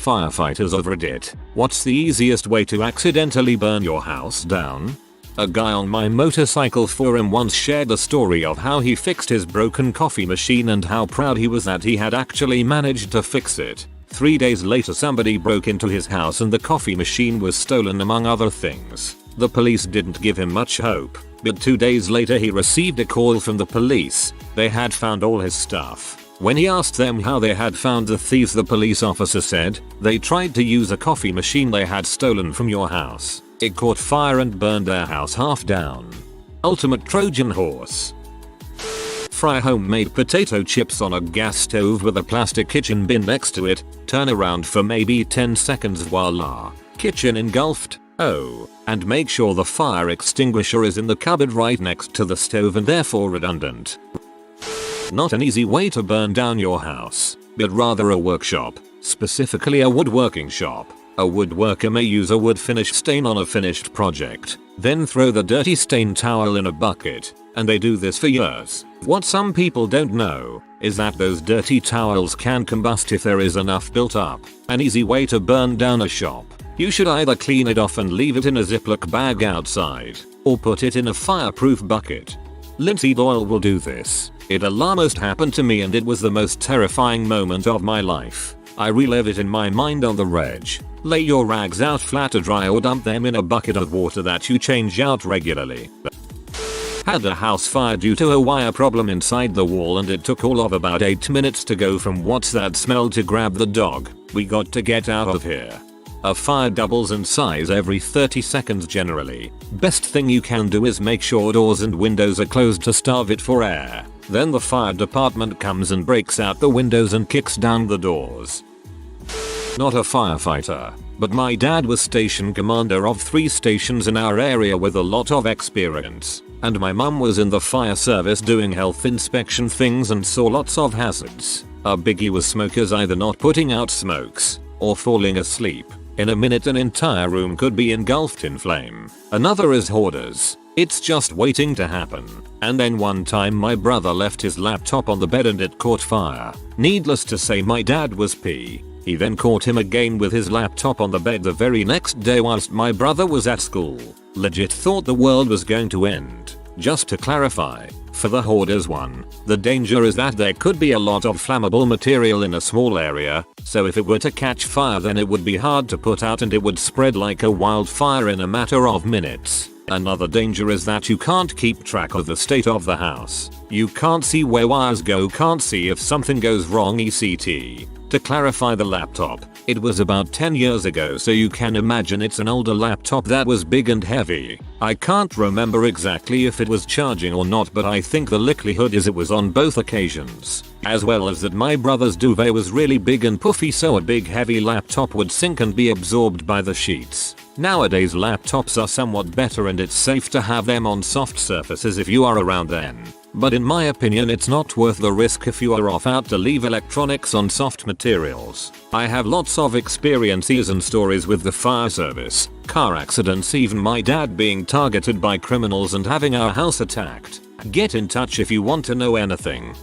firefighters of Reddit, what's the easiest way to accidentally burn your house down? A guy on my motorcycle forum once shared the story of how he fixed his broken coffee machine and how proud he was that he had actually managed to fix it. 3 days later somebody broke into his house and the coffee machine was stolen among other things. The police didn't give him much hope, but 2 days later he received a call from the police. They had found all his stuff. When he asked them how they had found the thieves, the police officer said, "They tried to use a coffee machine they had stolen from your house. It caught fire and burned their house half down." Ultimate Trojan horse. Fry homemade potato chips on a gas stove with a plastic kitchen bin next to it. Turn around for maybe 10 seconds, voila. Kitchen engulfed. Oh, and make sure the fire extinguisher is in the cupboard right next to the stove and therefore redundant. Not an easy way to burn down your house, but rather a workshop, specifically a woodworking shop. A woodworker may use a wood finish stain on a finished project, then throw the dirty stain towel in a bucket, and they do this for years. What some people don't know is that those dirty towels can combust if there is enough built up. An easy way to burn down a shop. You should either clean it off and leave it in a Ziploc bag outside, or put it in a fireproof bucket. Linseed oil will do this. It almost happened to me and it was the most terrifying moment of my life. I relive it in my mind on the reg. Lay your rags out flat to dry or dump them in a bucket of water that you change out regularly. Had a house fire due to a wire problem inside the wall and it took all of about 8 minutes to go from "what's that smell" to "grab the dog. We got to get out of here." A fire doubles in size every 30 seconds generally. Best thing you can do is make sure doors and windows are closed to starve it for air. Then the fire department comes and breaks out the windows and kicks down the doors. Not a firefighter, but my dad was station commander of 3 stations in our area with a lot of experience. And my mum was in the fire service doing health inspection things and saw lots of hazards. A biggie was smokers either not putting out smokes or falling asleep. In a minute an entire room could be engulfed in flame. Another is hoarders. It's just waiting to happen. And then one time my brother left his laptop on the bed and it caught fire. Needless to say my dad was P. He then caught him again with his laptop on the bed the very next day whilst my brother was at school. Legit thought the world was going to end. Just to clarify, for the hoarders one, the danger is that there could be a lot of flammable material in a small area, so if it were to catch fire then it would be hard to put out and it would spread like a wildfire in a matter of minutes. Another danger is that you can't keep track of the state of the house. You can't see where wires go, can't see if something goes wrong etc. To clarify the laptop, it was about 10 years ago so you can imagine it's an older laptop that was big and heavy. I can't remember exactly if it was charging or not, but I think the likelihood is it was on both occasions. As well as that my brother's duvet was really big and puffy so a big heavy laptop would sink and be absorbed by the sheets. Nowadays laptops are somewhat better and it's safe to have them on soft surfaces if you are around then. But in my opinion it's not worth the risk if you are off out to leave electronics on soft materials. I have lots of experiences and stories with the fire service, car accidents, even my dad being targeted by criminals and having our house attacked. Get in touch if you want to know anything.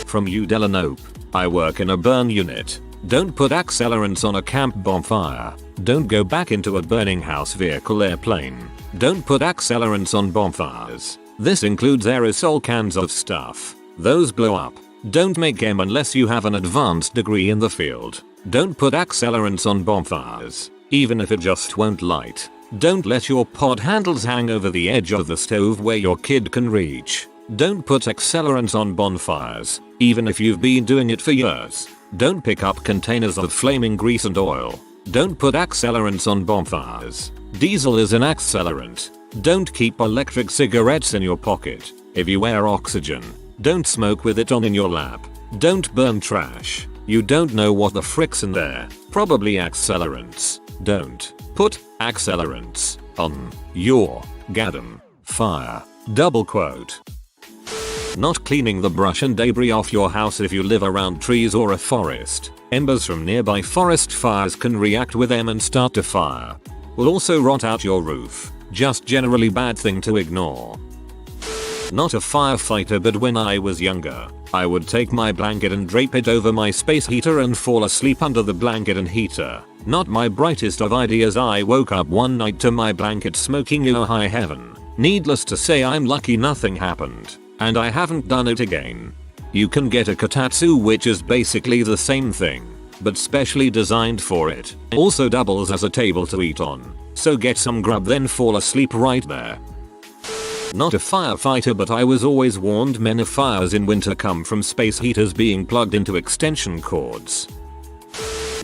From you Delanope. I work in a burn unit. Don't put accelerants on a camp bonfire. Don't go back into a burning house, vehicle, airplane. Don't put accelerants on bonfires. This includes aerosol cans of stuff. Those blow up. Don't make them unless you have an advanced degree in the field. Don't put accelerants on bonfires, even if it just won't light. Don't let your pod handles hang over the edge of the stove where your kid can reach. Don't put accelerants on bonfires, even if you've been doing it for years. Don't pick up containers of flaming grease and oil. Don't put accelerants on bonfires. Diesel is an accelerant. Don't keep electric cigarettes in your pocket. If you wear oxygen, don't smoke with it on in your lap. Don't burn trash. You don't know what the frick's in there. Probably accelerants. Don't put accelerants on your goddamn fire. Double quote. Not cleaning the brush and debris off your house if you live around trees or a forest. Embers from nearby forest fires can react with them and start to fire. Will also rot out your roof. Just generally bad thing to ignore. Not a firefighter, but when I was younger, I would take my blanket and drape it over my space heater and fall asleep under the blanket and heater. Not my brightest of ideas. I woke up one night to my blanket smoking. Oh high heaven. Needless to say, I'm lucky nothing happened. And I haven't done it again. You can get a kotatsu, which is basically the same thing, but specially designed for it. Also doubles as a table to eat on. So get some grub then fall asleep right there. Not a firefighter, but I was always warned many fires in winter come from space heaters being plugged into extension cords.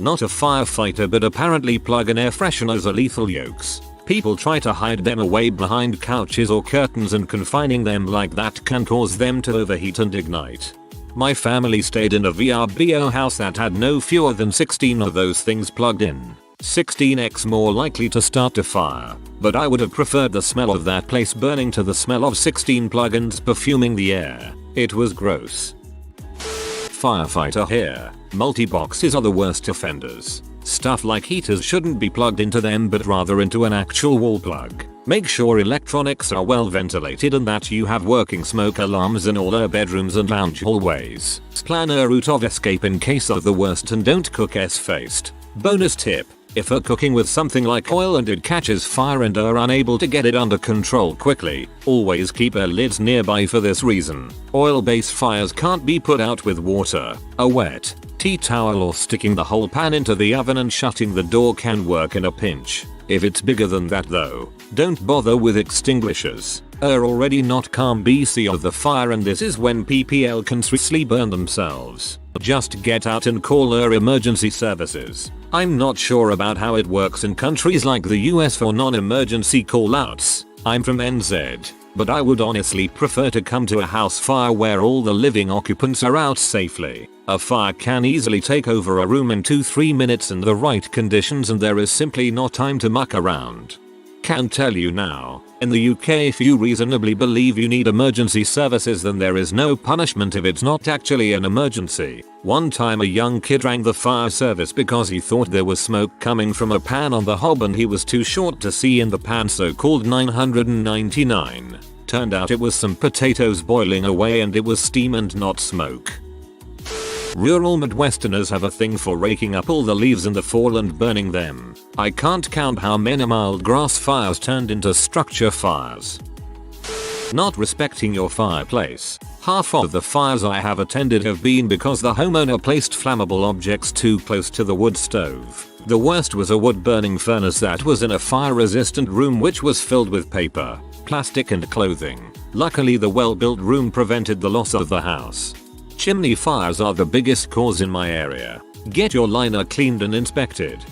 Not a firefighter, but apparently plug-in air fresheners are lethal yokes. People try to hide them away behind couches or curtains, and confining them like that can cause them to overheat and ignite. My family stayed in a VRBO house that had no fewer than 16 of those things plugged in. 16x more likely to start a fire, but I would have preferred the smell of that place burning to the smell of 16 plugins perfuming the air. It was gross. Firefighter here. Multi-boxes are the worst offenders. Stuff like heaters shouldn't be plugged into them, but rather into an actual wall plug. Make sure electronics are well ventilated and that you have working smoke alarms in all their bedrooms and lounge hallways. Plan a route of escape in case of the worst, and don't cook S-faced. Bonus tip: if you're cooking with something like oil and it catches fire and are unable to get it under control quickly, always keep their lids nearby for this reason. Oil-based fires can't be put out with water. A wet tea towel or sticking the whole pan into the oven and shutting the door can work in a pinch. If it's bigger than that though, don't bother with extinguishers. Are already not calm BC of the fire, and this is when PPL can seriously burn themselves. Just get out and call their emergency services. I'm not sure about how it works in countries like the US for non-emergency callouts. I'm from NZ, but I would honestly prefer to come to a house fire where all the living occupants are out safely. A fire can easily take over a room in 2-3 minutes in the right conditions, and there is simply no time to muck around. Can tell you now, in the UK, if you reasonably believe you need emergency services, then there is no punishment if it's not actually an emergency. One time a young kid rang the fire service because he thought there was smoke coming from a pan on the hob and he was too short to see in the pan, so called 999. Turned out it was some potatoes boiling away and it was steam and not smoke. Rural Midwesterners have a thing for raking up all the leaves in the fall and burning them. I can't count how many mild grass fires turned into structure fires. Not respecting your fireplace. Half of the fires I have attended have been because the homeowner placed flammable objects too close to the wood stove. The worst was a wood burning furnace that was in a fire-resistant room which was filled with paper, plastic and clothing. Luckily the well-built room prevented the loss of the house. Chimney fires are the biggest cause in my area. Get your liner cleaned and inspected.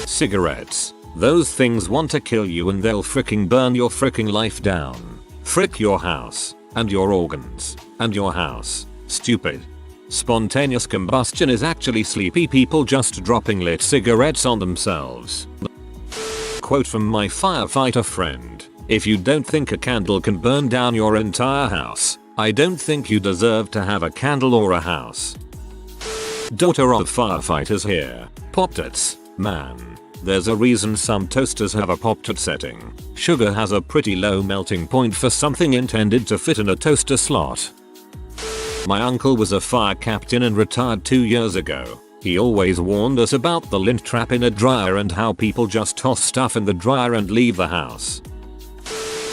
Cigarettes. Those things want to kill you and they'll fricking burn your fricking life down. Frick your house, and your organs, and your house. Stupid. Spontaneous combustion is actually sleepy people just dropping lit cigarettes on themselves. Quote from my firefighter friend: if you don't think a candle can burn down your entire house, I don't think you deserve to have a candle or a house. Daughter of firefighters here. Pop-tarts. Man, there's a reason some toasters have a pop-tart setting. Sugar has a pretty low melting point for something intended to fit in a toaster slot. My uncle was a fire captain and retired 2 years ago. He always warned us about the lint trap in a dryer and how people just toss stuff in the dryer and leave the house.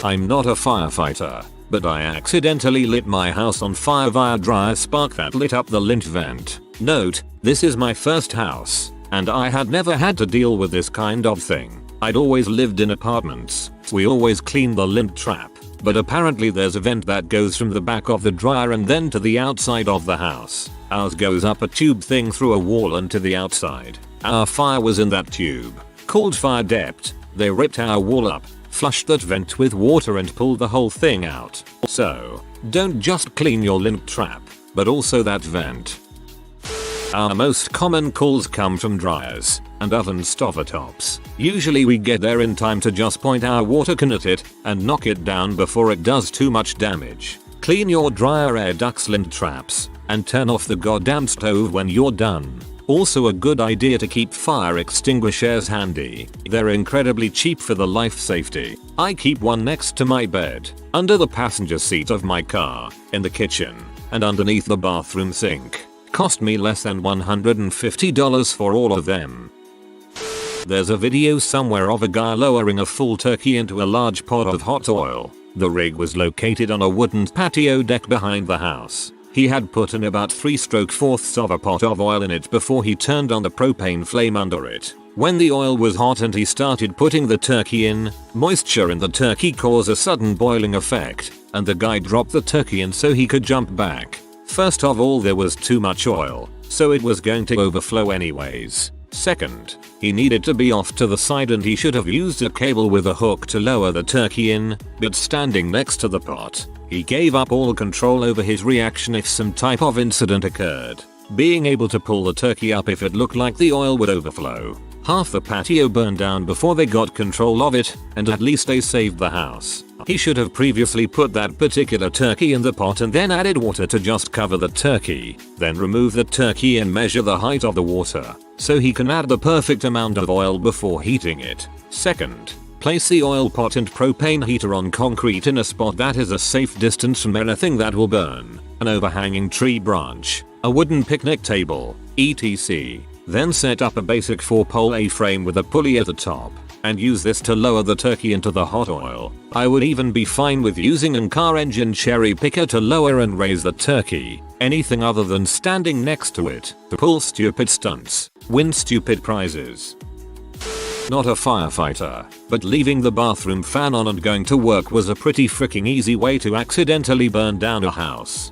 I'm not a firefighter, but I accidentally lit my house on fire via dryer spark that lit up the lint vent. Note, this is my first house, and I had never had to deal with this kind of thing. I'd always lived in apartments. We always cleaned the lint trap, but apparently there's a vent that goes from the back of the dryer and then to the outside of the house. Ours goes up a tube thing through a wall and to the outside. Our fire was in that tube. Called fire depth. They ripped our wall up, flushed that vent with water and pulled the whole thing out. So, don't just clean your lint trap, but also that vent. Our most common calls come from dryers and oven stopper tops. Usually we get there in time to just point our water can at it and knock it down before it does too much damage. Clean your dryer air ducts, lint traps, and turn off the goddamn stove when you're done. Also a good idea to keep fire extinguishers handy. They're incredibly cheap for the life safety. I keep one next to my bed, under the passenger seat of my car, in the kitchen, and underneath the bathroom sink. Cost me less than $150 for all of them. There's a video somewhere of a guy lowering a full turkey into a large pot of hot oil. The rig was located on a wooden patio deck behind the house. He had put in about 3/4 of a pot of oil in it before he turned on the propane flame under it. When the oil was hot and he started putting the turkey in, moisture in the turkey caused a sudden boiling effect, and the guy dropped the turkey in so he could jump back. First of all, there was too much oil, so it was going to overflow anyways. Second, he needed to be off to the side and he should have used a cable with a hook to lower the turkey in, but standing next to the pot, he gave up all control over his reaction if some type of incident occurred. Being able to pull the turkey up if it looked like the oil would overflow. Half the patio burned down before they got control of it, and at least they saved the house. He should have previously put that particular turkey in the pot and then added water to just cover the turkey. Then remove the turkey and measure the height of the water, so he can add the perfect amount of oil before heating it. Second, place the oil pot and propane heater on concrete in a spot that is a safe distance from anything that will burn. An overhanging tree branch, a wooden picnic table, etc. Then set up a basic 4-pole A-frame with a pulley at the top, and use this to lower the turkey into the hot oil. I would even be fine with using a car engine cherry picker to lower and raise the turkey. Anything other than standing next to it to pull stupid stunts, win stupid prizes. Not a firefighter, but leaving the bathroom fan on and going to work was a pretty freaking easy way to accidentally burn down a house.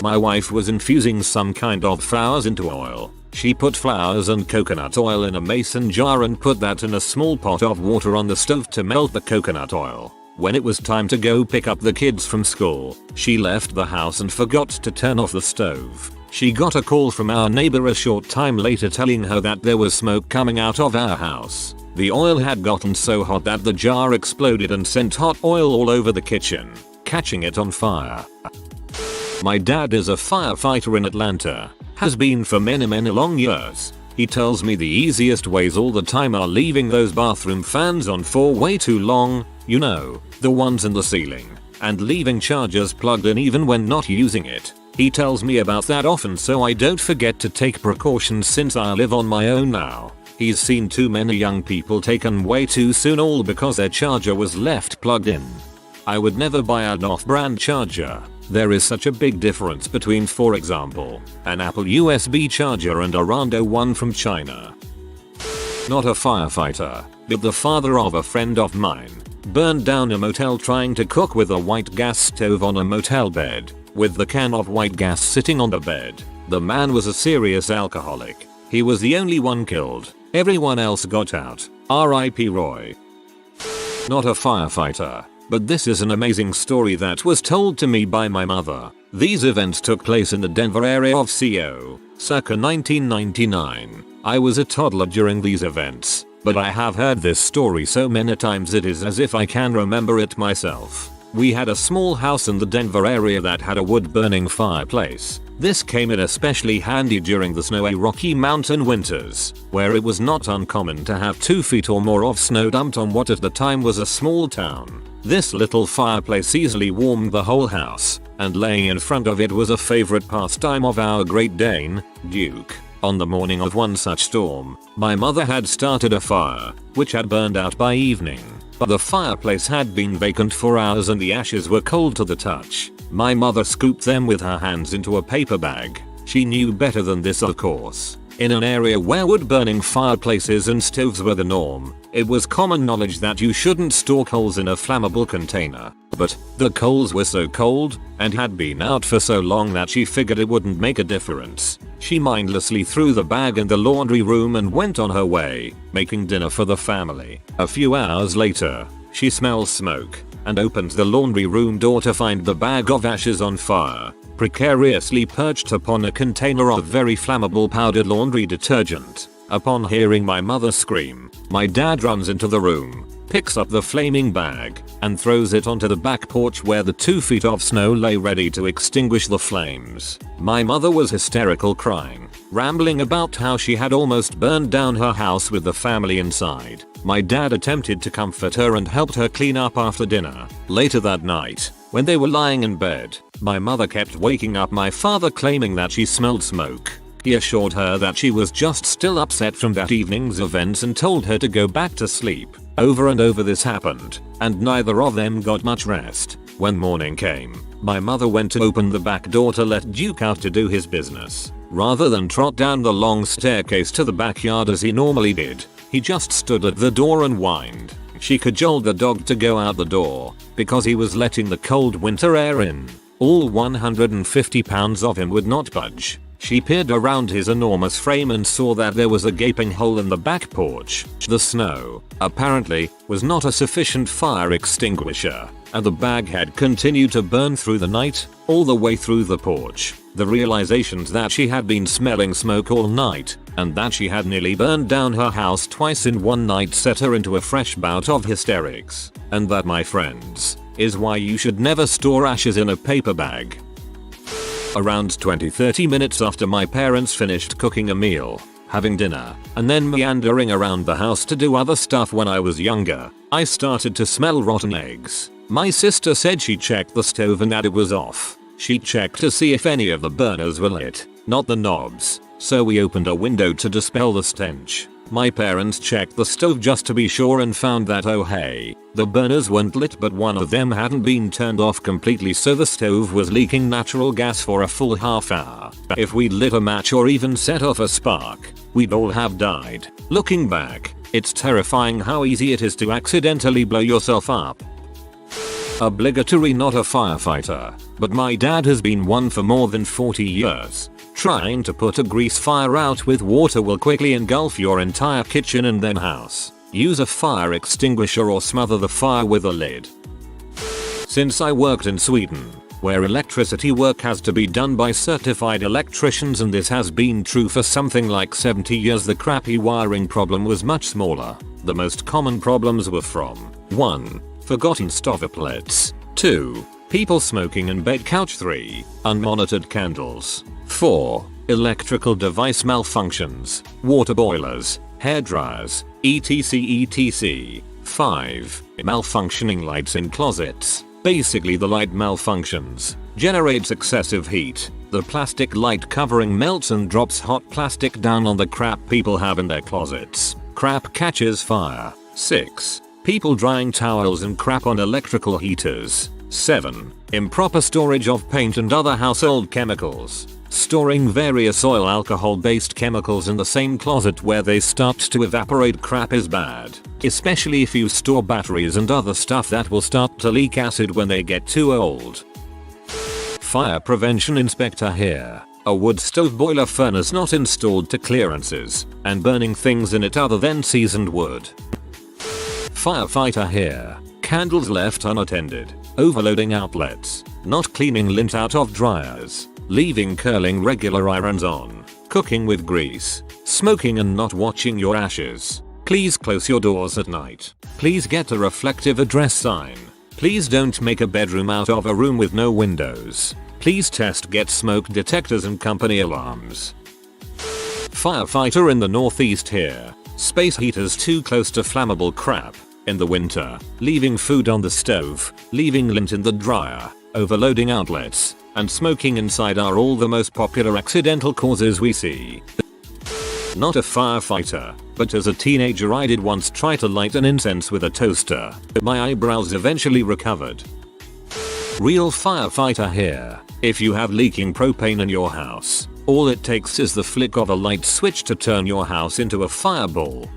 My wife was infusing some kind of flowers into oil. She put flowers and coconut oil in a mason jar and put that in a small pot of water on the stove to melt the coconut oil. When it was time to go pick up the kids from school, she left the house and forgot to turn off the stove. She got a call from our neighbor a short time later telling her that there was smoke coming out of our house. The oil had gotten so hot that the jar exploded and sent hot oil all over the kitchen, catching it on fire. My dad is a firefighter in Atlanta. Has been for many long years. He tells me the easiest ways all the time are leaving those bathroom fans on for way too long, you know, the ones in the ceiling, and leaving chargers plugged in even when not using it. He tells me about that often so I don't forget to take precautions since I live on my own now. He's seen too many young people taken way too soon all because their charger was left plugged in. I would never buy an off-brand charger. There is such a big difference between, for example, an Apple USB charger and a rando one from China. Not a firefighter, but the father of a friend of mine burned down a motel trying to cook with a white gas stove on a motel bed, with the can of white gas sitting on the bed. The man was a serious alcoholic. He was the only one killed. Everyone else got out. R.I.P. Roy. Not a firefighter. But this is an amazing story that was told to me by my mother. These events took place in the Denver area of CO, circa 1999. I was a toddler during these events, but I have heard this story so many times it is as if I can remember it myself. We had a small house in the Denver area that had a wood-burning fireplace. This came in especially handy during the snowy Rocky Mountain winters, where it was not uncommon to have 2 feet or more of snow dumped on what at the time was a small town. This little fireplace easily warmed the whole house, and laying in front of it was a favorite pastime of our Great Dane, Duke. On the morning of one such storm, my mother had started a fire, which had burned out by evening, but the fireplace had been vacant for hours and the ashes were cold to the touch. My mother scooped them with her hands into a paper bag. She knew better than this, of course. In an area where wood-burning fireplaces and stoves were the norm, it was common knowledge that you shouldn't store coals in a flammable container. But the coals were so cold and had been out for so long that she figured it wouldn't make a difference. She mindlessly threw the bag in the laundry room and went on her way, making dinner for the family. A few hours later, she smells smoke and opens the laundry room door to find the bag of ashes on fire, precariously perched upon a container of very flammable powdered laundry detergent. Upon hearing my mother scream, my dad runs into the room, picks up the flaming bag, and throws it onto the back porch where the 2 feet of snow lay ready to extinguish the flames. My mother was hysterical, crying, rambling about how she had almost burned down her house with the family inside. My dad attempted to comfort her and helped her clean up after dinner. Later that night, when they were lying in bed, My mother kept waking up my father claiming that she smelled smoke. He assured her that she was just still upset from that evening's events and told her to go back to sleep. Over and over this happened, and neither of them got much rest. When morning came, my mother went to open the back door to let Duke out to do his business. Rather than trot down the long staircase to the backyard as he normally did, he just stood at the door and whined. She cajoled the dog to go out the door, because he was letting the cold winter air in. All 150 pounds of him would not budge. She peered around his enormous frame and saw that there was a gaping hole in the back porch. The snow, apparently, was not a sufficient fire extinguisher, and the bag had continued to burn through the night, all the way through the porch. The realizations that she had been smelling smoke all night, and that she had nearly burned down her house twice in one night set her into a fresh bout of hysterics. And that, my friends, is why you should never store ashes in a paper bag. Around 20-30 minutes after my parents finished cooking a meal, having dinner, and then meandering around the house to do other stuff when I was younger, I started to smell rotten eggs. My sister said she checked the stove and that it was off. She checked to see if any of the burners were lit, not the knobs, so we opened a window to dispel the stench. My parents checked the stove just to be sure and found that, oh hey, the burners weren't lit, but one of them hadn't been turned off completely, so the stove was leaking natural gas for a full half hour. If we'd lit a match or even set off a spark, we'd all have died. Looking back, it's terrifying how easy it is to accidentally blow yourself up. Obligatory, not a firefighter, but my dad has been one for more than 40 years. Trying to put a grease fire out with water will quickly engulf your entire kitchen and then house. Use a fire extinguisher or smother the fire with a lid. Since I worked in Sweden, where electricity work has to be done by certified electricians, and this has been true for something like 70 years, the crappy wiring problem was much smaller. The most common problems were from 1. Forgotten stove outlets. 2. People smoking in bed couch. 3. Unmonitored candles. 4. Electrical device malfunctions, water boilers, hair dryers, etc. 5. Malfunctioning lights in closets. Basically the light malfunctions, generates excessive heat, the plastic light covering melts and drops hot plastic down on the crap people have in their closets. Crap catches fire. 6. People drying towels and crap on electrical heaters. 7. Improper storage of paint and other household chemicals. Storing various oil alcohol based chemicals in the same closet where they start to evaporate crap is bad, especially if you store batteries and other stuff that will start to leak acid when they get too old. Fire prevention inspector here. A wood stove boiler furnace not installed to clearances, and burning things in it other than seasoned wood. Firefighter here. Candles left unattended, overloading outlets, not cleaning lint out of dryers, leaving curling regular irons on, cooking with grease, smoking and not watching your ashes. Please close your doors at night. Please get a reflective address sign. Please don't make a bedroom out of a room with no windows. Please get smoke detectors and company alarms. Firefighter in the northeast here. Space heaters too close to flammable crap. In the winter, leaving food on the stove, leaving lint in the dryer, overloading outlets, and smoking inside are all the most popular accidental causes we see. Not a firefighter, but as a teenager I did once try to light an incense with a toaster. My eyebrows eventually recovered. Real firefighter here. If you have leaking propane in your house, all it takes is the flick of a light switch to turn your house into a fireball.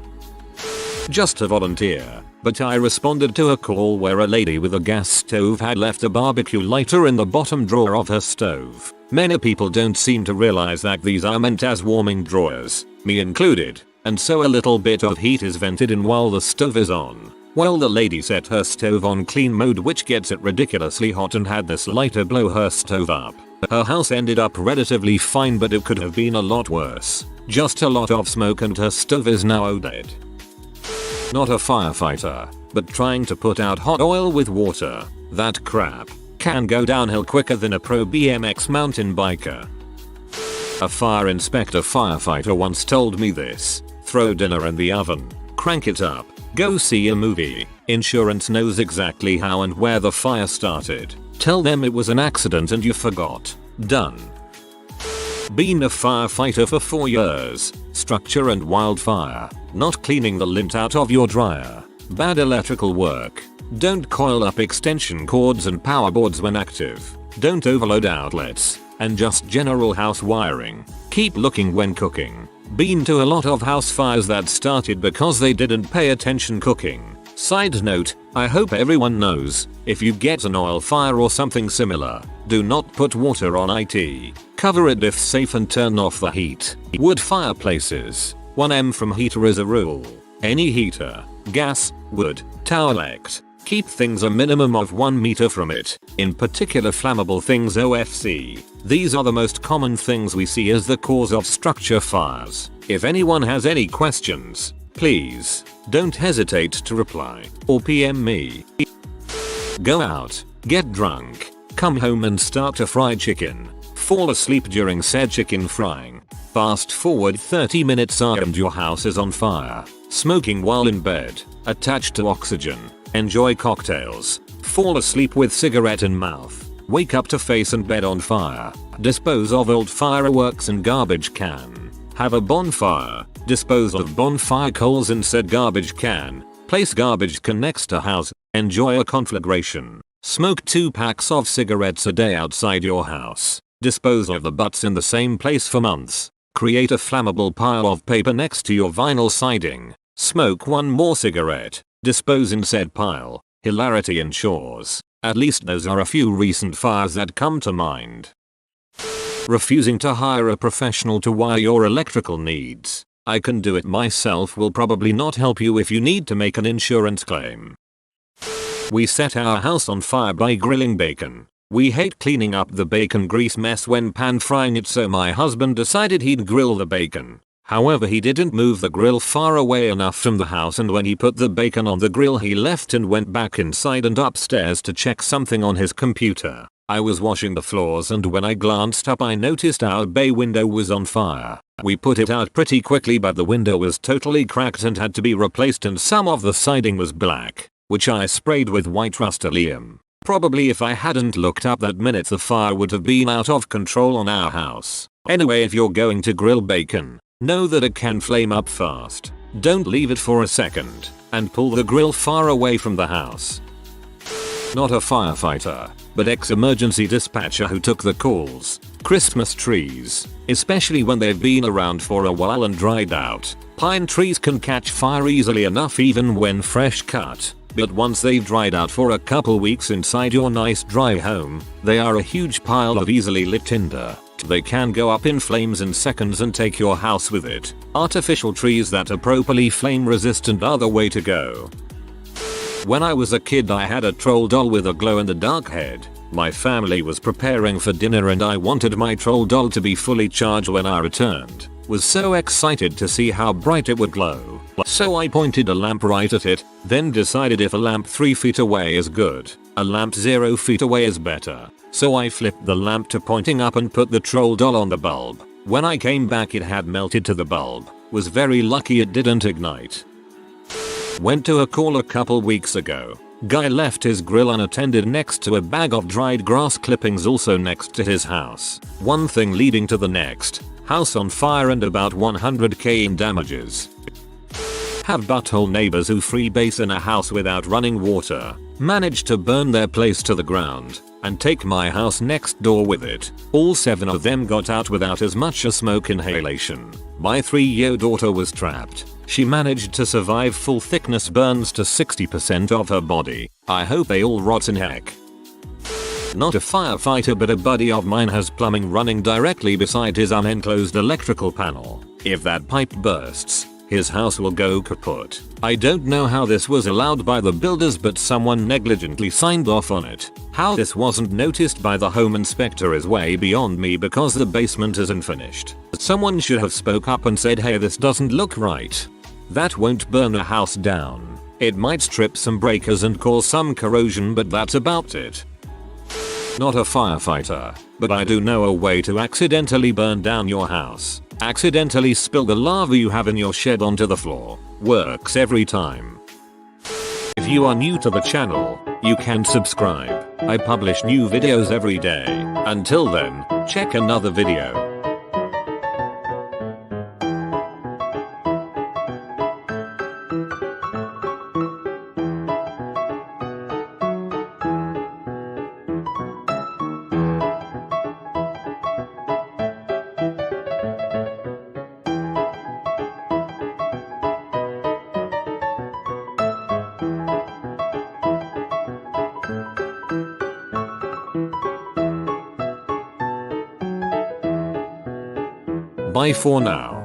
Just a volunteer, but I responded to a call where a lady with a gas stove had left a barbecue lighter in the bottom drawer of her stove. Many people don't seem to realize that these are meant as warming drawers, me included, and so a little bit of heat is vented in while the stove is on. Well, the lady set her stove on clean mode, which gets it ridiculously hot, and had this lighter blow her stove up. Her house ended up relatively fine, but it could have been a lot worse. Just a lot of smoke and her stove is now dead. Not a firefighter, but trying to put out hot oil with water. That crap can go downhill quicker than a pro BMX mountain biker. A fire inspector firefighter once told me this: throw dinner in the oven, crank it up, go see a movie. Insurance knows exactly how and where the fire started. Tell them it was an accident and you forgot. Done. Been a firefighter for 4 years. Structure and wildfire. Not cleaning the lint out of your dryer. Bad electrical work. Don't coil up extension cords and power boards when active. Don't overload outlets. And just general house wiring. Keep looking when cooking. Been to a lot of house fires that started because they didn't pay attention cooking. Side note, I hope everyone knows, if you get an oil fire or something similar, do not put water on it. Cover it if safe and turn off the heat. Wood fireplaces. 1M from heater is a rule. Any heater, gas, wood, towelect. Keep things a minimum of 1 meter from it, in particular flammable things OFC. These are the most common things we see as the cause of structure fires. If anyone has any questions, please don't hesitate to reply or PM me. Go out, get drunk, come home and start a fried chicken. Fall asleep during said chicken frying. Fast forward 30 minutes and your house is on fire. Smoking while in bed, attached to oxygen. Enjoy cocktails. Fall asleep with cigarette in mouth. Wake up to face and bed on fire. Dispose of old fireworks in garbage can. Have a bonfire. Dispose of bonfire coals in said garbage can. Place garbage can next to house. Enjoy a conflagration. Smoke 2 packs of cigarettes a day outside your house. Dispose of the butts in the same place for months. Create a flammable pile of paper next to your vinyl siding. Smoke 1 more cigarette. Dispose in said pile. Hilarity ensures. At least those are a few recent fires that come to mind. Refusing to hire a professional to wire your electrical needs. I can do it myself will probably not help you if you need to make an insurance claim. We set our house on fire by grilling bacon. We hate cleaning up the bacon grease mess when pan frying it, so my husband decided he'd grill the bacon. However, he didn't move the grill far away enough from the house, and when he put the bacon on the grill he left and went back inside and upstairs to check something on his computer. I was washing the floors and when I glanced up I noticed our bay window was on fire. We put it out pretty quickly, but the window was totally cracked and had to be replaced, and some of the siding was black, which I sprayed with white Rust-Oleum. Probably if I hadn't looked up that minute the fire would have been out of control on our house. Anyway, if you're going to grill bacon, know that it can flame up fast. Don't leave it for a second, and pull the grill far away from the house. Not a firefighter, but ex-emergency dispatcher who took the calls. Christmas trees, especially when they've been around for a while and dried out. Pine trees can catch fire easily enough even when fresh cut, but once they've dried out for a couple weeks inside your nice dry home, they are a huge pile of easily lit tinder. They can go up in flames in seconds and take your house with it. Artificial trees that are properly flame resistant are the way to go. When I was a kid I had a troll doll with a glow-in-the-dark head. My family was preparing for dinner and I wanted my troll doll to be fully charged when I returned. Was so excited to see how bright it would glow. So I pointed a lamp right at it, then decided if a lamp 3 feet away is good, a lamp 0 feet away is better. So I flipped the lamp to pointing up and put the troll doll on the bulb. When I came back it had melted to the bulb. Was very lucky it didn't ignite. Went to a call a couple weeks ago. Guy left his grill unattended next to a bag of dried grass clippings also next to his house. One thing leading to the next. House on fire and about 100k in damages. Have butthole neighbors who freebase in a house without running water. Managed to burn their place to the ground and take my house next door with it. All 7 of them got out without as much as smoke inhalation. My 3-year daughter was trapped. She managed to survive full thickness burns to 60% of her body. I hope they all rot in heck. Not a firefighter, but a buddy of mine has plumbing running directly beside his unenclosed electrical panel. If that pipe bursts, his house will go kaput. I don't know how this was allowed by the builders, but someone negligently signed off on it. How this wasn't noticed by the home inspector is way beyond me because the basement isn't finished. Someone should have spoke up and said, hey, this doesn't look right. That won't burn a house down. It might strip some breakers and cause some corrosion, but that's about it. Not a firefighter, but I do know a way to accidentally burn down your house. Accidentally spill the lava you have in your shed onto the floor. Works every time. If you are new to the channel, you can subscribe. I publish new videos every day. Until then, check another video. Bye for now.